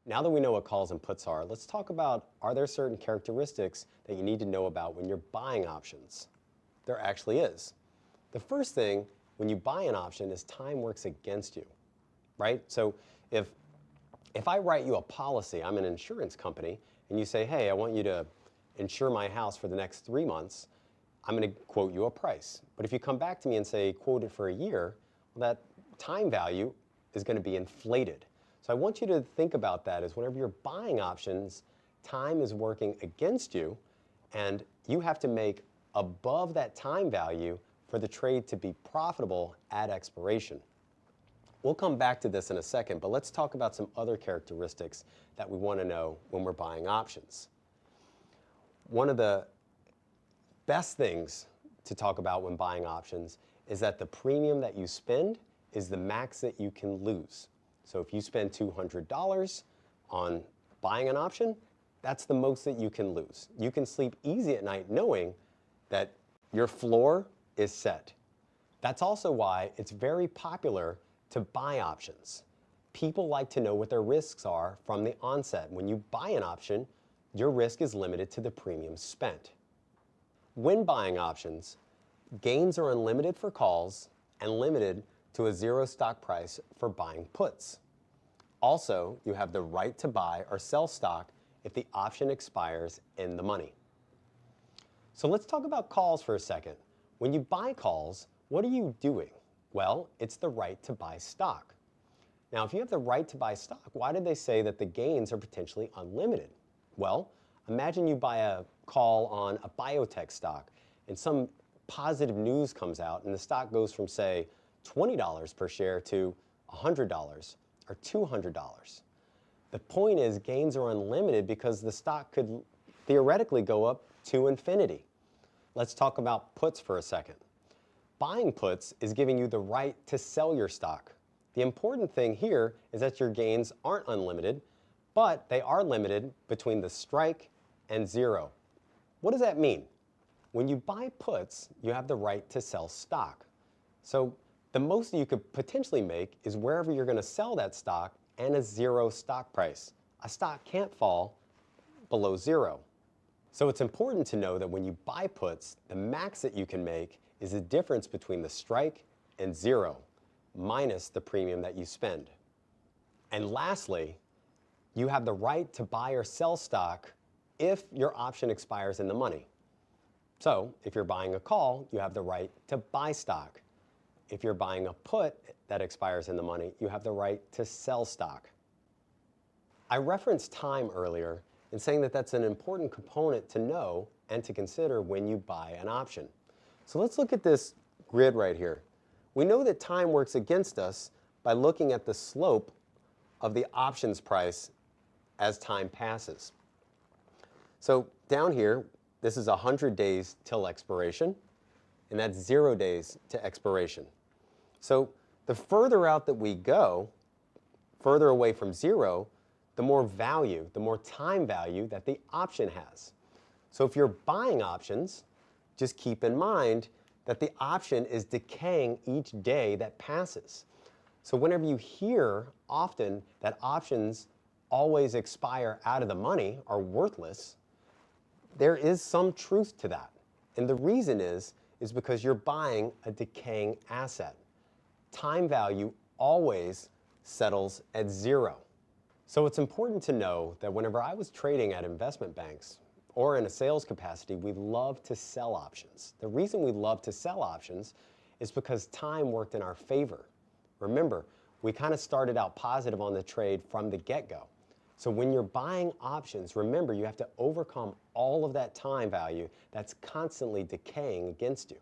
Now that we know what calls and puts are talk about, are there certain characteristics that you need to know about when you're buying options? There actually is. The first thing when you buy an option is time works against you, right? So if I write you a policy, I'm an insurance company, and you say, hey, I want you to insure my house for the next 3 months, I'm going to quote you a price. But if you come back to me and say, quote it for a year, well, that time value is going to be inflated. So I want you to think about that as whenever you're buying options, time is working against you, and you have to make above that time value for the trade to be profitable at expiration. We'll come back to this in a second, but let's talk about some other characteristics that we want to know when we're buying options. One of the best things to talk about when buying options is that the premium that you spend is the max that you can lose. So if you spend $200 on buying an option, that's the most that you can lose. You can sleep easy at night knowing that your floor is set. That's also why it's very popular to buy options. People like to know what their risks are from the onset. When you buy an option, your risk is limited to the premium spent. When buying options, gains are unlimited for calls and limited to a zero stock price for buying puts. Also, you have the right to buy or sell stock if the option expires in the money. So let's talk about calls for a second. When you buy calls, what are you doing? Well, it's the right to buy stock. Now, if you have the right to buy stock, why did they say that the gains are potentially unlimited? Well, imagine you buy a call on a biotech stock and some positive news comes out and the stock goes from, say, $20 per share to $100 or $200. The point is gains are unlimited because the stock could theoretically go up to infinity. Let's talk about puts for a second. Buying puts is giving you the right to sell your stock. The important thing here is that your gains aren't unlimited, but they are limited between the strike and zero. What does that mean? When you buy puts, you have the right to sell stock. So the most that you could potentially make is wherever you're going to sell that stock and a zero stock price. A stock can't fall below zero. So it's important to know that when you buy puts, the max that you can make is the difference between the strike and zero, minus the premium that you spend. And lastly, you have the right to buy or sell stock if your option expires in the money. So if you're buying a call, you have the right to buy stock. If you're buying a put that expires in the money, you have the right to sell stock. I referenced time earlier in saying that that's an important component to know and to consider when you buy an option. So let's look at this grid right here. We know that time works against us by looking at the slope of the options price as time passes. So down here, this is 100 days till expiration, and that's 0 days to expiration. So the further out that we go, further away from zero, the more value, the more time value that the option has. So if you're buying options, just keep in mind that the option is decaying each day that passes. So whenever you hear often that options always expire out of the money, are worthless, there is some truth to that. And the reason is because you're buying a decaying asset. Time value always settles at zero. So it's important to know that whenever I was trading at investment banks or in a sales capacity, we love to sell options. The reason we love to sell options is because time worked in our favor. Remember, we kind of started out positive on the trade from the get-go. So when you're buying options, remember you have to overcome all of that time value that's constantly decaying against you.